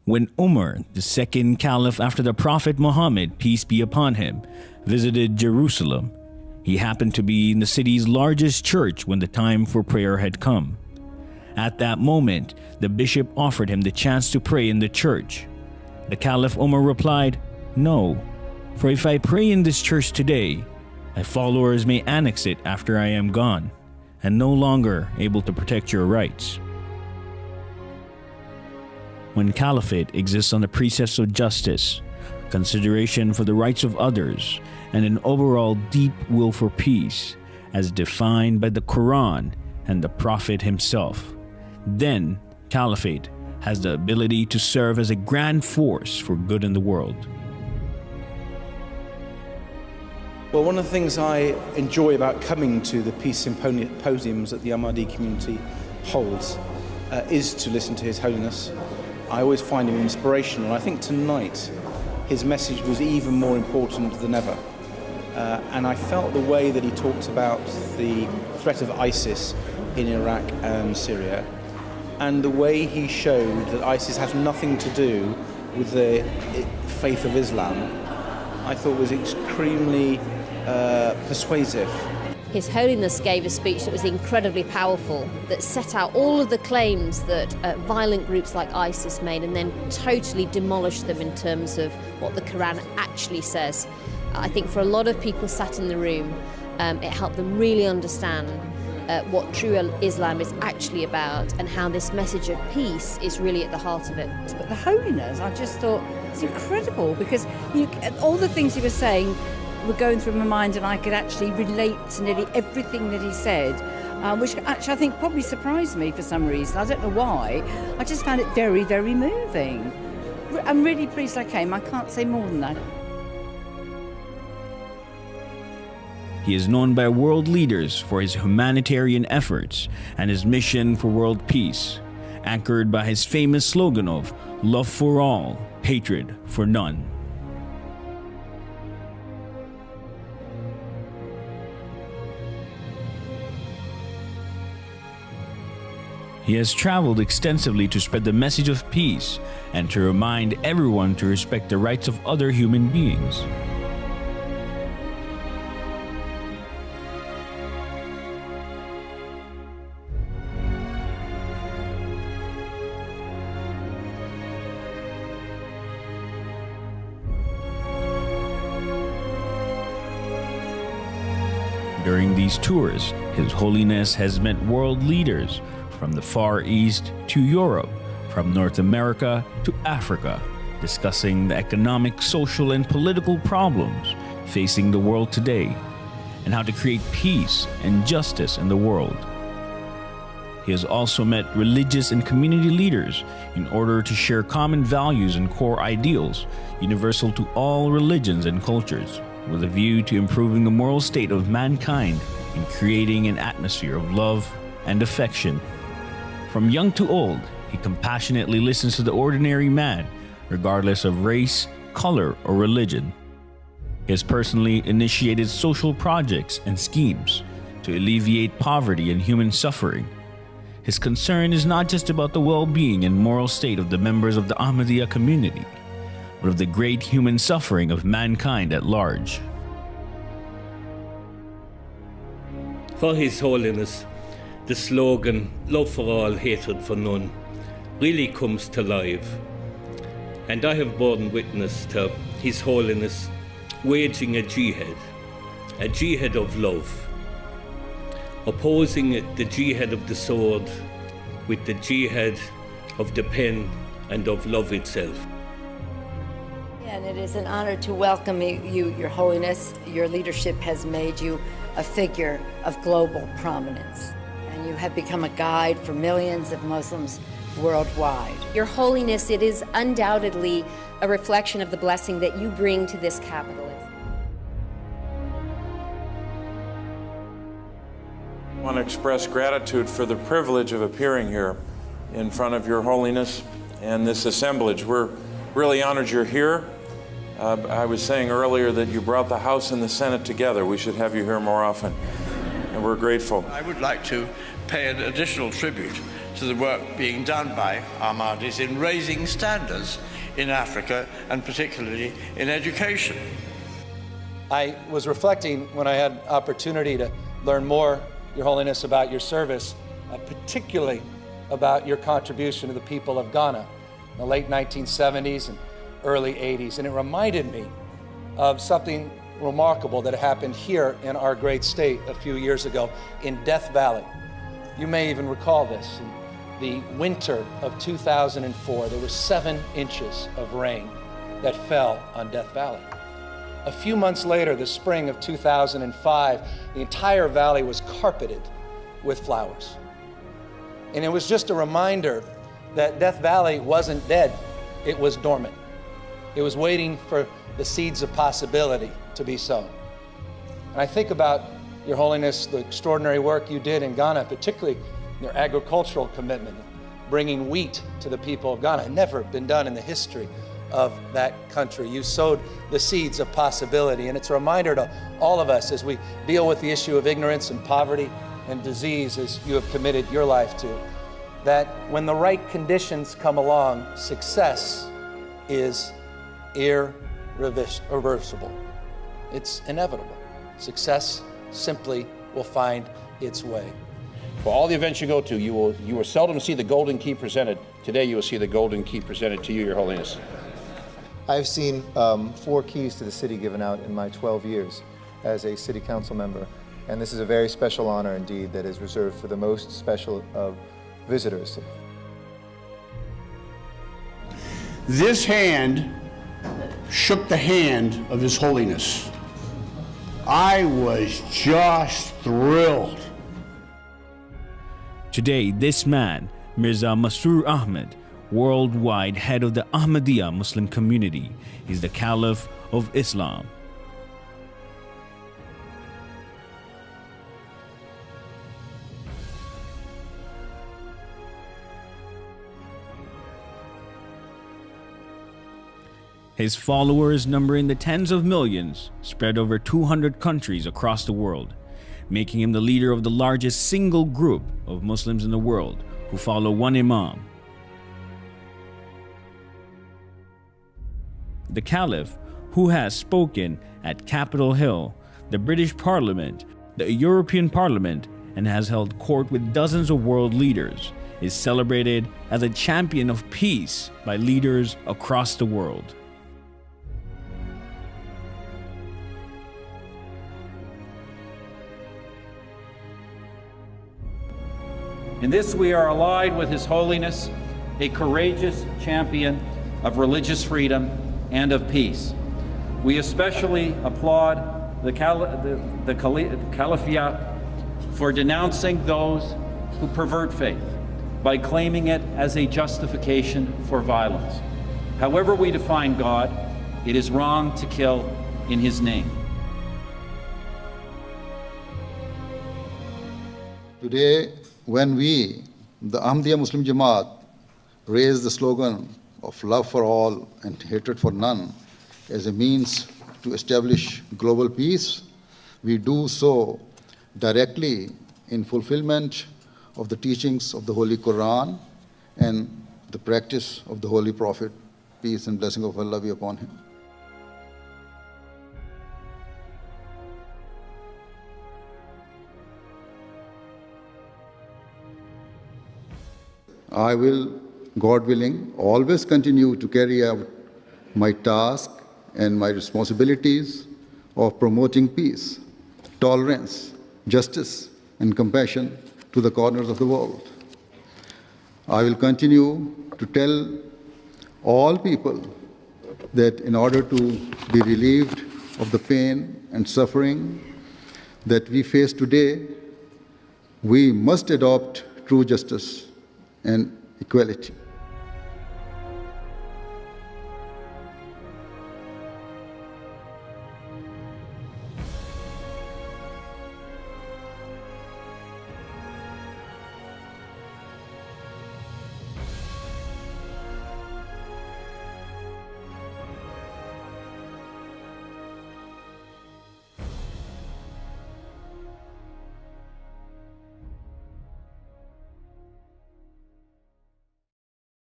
When Umar, the second caliph after the Prophet Muhammad, peace be upon him, visited Jerusalem, he happened to be in the city's largest church when the time for prayer had come. At that moment, the bishop offered him the chance to pray in the church. The Caliph Umar replied, "No, for if I pray in this church today, my followers may annex it after I am gone, and no longer able to protect your rights." When caliphate exists on the precepts of justice, consideration for the rights of others, and an overall deep will for peace, as defined by the Quran and the Prophet himself, then caliphate has the ability to serve as a grand force for good in the world. Well, one of the things I enjoy about coming to the peace symposiums that the Ahmadi community holds is to listen to His Holiness. I always find him inspirational. I think tonight his message was even more important than ever. And I felt the way that he talked about the threat of ISIS in Iraq and Syria, and the way he showed that ISIS has nothing to do with the faith of Islam, I thought was extremely persuasive. His Holiness gave a speech that was incredibly powerful, that set out all of the claims that violent groups like ISIS made and then totally demolished them in terms of what the Quran actually says. I think for a lot of people sat in the room, it helped them really understand what true Islam is actually about and how this message of peace is really at the heart of it. But the Holiness, I just thought, it's incredible, because all the things he was saying were going through my mind, and I could actually relate to nearly everything that he said, which actually I think probably surprised me for some reason. I don't know why. I just found it very, very moving. I'm really pleased I came. I can't say more than that. He is known by world leaders for his humanitarian efforts and his mission for world peace, anchored by his famous slogan of "Love for all, hatred for none." He has traveled extensively to spread the message of peace and to remind everyone to respect the rights of other human beings. During these tours, His Holiness has met world leaders from the Far East to Europe, from North America to Africa, discussing the economic, social, and political problems facing the world today, and how to create peace and justice in the world. He has also met religious and community leaders in order to share common values and core ideals universal to all religions and cultures, with a view to improving the moral state of mankind and creating an atmosphere of love and affection. From young to old, he compassionately listens to the ordinary man, regardless of race, color, or religion. He has personally initiated social projects and schemes to alleviate poverty and human suffering. His concern is not just about the well-being and moral state of the members of the Ahmadija community, but of the great human suffering of mankind at large. For His Holiness, the slogan, "Love for all, hatred for none," really comes to life. And I have borne witness to His Holiness waging a jihad of love, opposing the jihad of the sword with the jihad of the pen and of love itself. And it is an honor to welcome you, Your Holiness. Your leadership has made you a figure of global prominence, and you have become a guide for millions of Muslims worldwide. Your Holiness, it is undoubtedly a reflection of the blessing that you bring to this capital. I want to express gratitude for the privilege of appearing here in front of Your Holiness and this assemblage. We're really honored you're here. I was saying earlier that you brought the House and the Senate together. We should have you here more often, and we're grateful. I would like to pay an additional tribute to the work being done by Ahmadis in raising standards in Africa and particularly in education. I was reflecting when I had opportunity to learn more, Your Holiness, about your service, particularly about your contribution to the people of Ghana in the late 1970s and early 80s. And it reminded me of something remarkable that happened here in our great state a few years ago in Death Valley. You may even recall this. In the winter of 2004, there were 7 inches of rain that fell on Death Valley. A few months later, the spring of 2005, the entire valley was carpeted with flowers. And it was just a reminder that Death Valley wasn't dead, it was dormant. It was waiting for the seeds of possibility to be sown. And I think about, Your Holiness, the extraordinary work you did in Ghana, particularly your agricultural commitment, bringing wheat to the people of Ghana. It had never been done in the history of that country. You sowed the seeds of possibility, and it's a reminder to all of us as we deal with the issue of ignorance and poverty and disease, as you have committed your life to, that when the right conditions come along, success is irreversible. It's inevitable. Success simply will find its way. For all the events you go to, you will seldom see the golden key presented. Today you will see the golden key presented to you, Your Holiness. I've seen 4 keys to the city given out in my 12 years as a city council member, and this is a very special honor indeed that is reserved for the most special of visitors. This hand shook the hand of His Holiness. I was just thrilled. Today, this man, Mirza Masroor Ahmad, worldwide head of the Ahmadija Muslim community, is the Caliph of Islam. His followers number in the tens of millions, spread over 200 countries across the world, making him the leader of the largest single group of Muslims in the world who follow one Imam. The Caliph, who has spoken at Capitol Hill, the British Parliament, the European Parliament, and has held court with dozens of world leaders, is celebrated as a champion of peace by leaders across the world. In this we are allied with His Holiness, a courageous champion of religious freedom and of peace. We especially applaud the Califia for denouncing those who pervert faith by claiming it as a justification for violence. However we define God, it is wrong to kill in His name. Today, when we, the Ahmadiyya Muslim Jamaat, raise the slogan of love for all and hatred for none as a means to establish global peace, we do so directly in fulfillment of the teachings of the Holy Quran and the practice of the Holy Prophet, peace and blessing of Allah be upon him. I will, God willing, always continue to carry out my task and my responsibilities of promoting peace, tolerance, justice, and compassion to the corners of the world. I will continue to tell all people that in order to be relieved of the pain and suffering that we face today, we must adopt true justice and equality.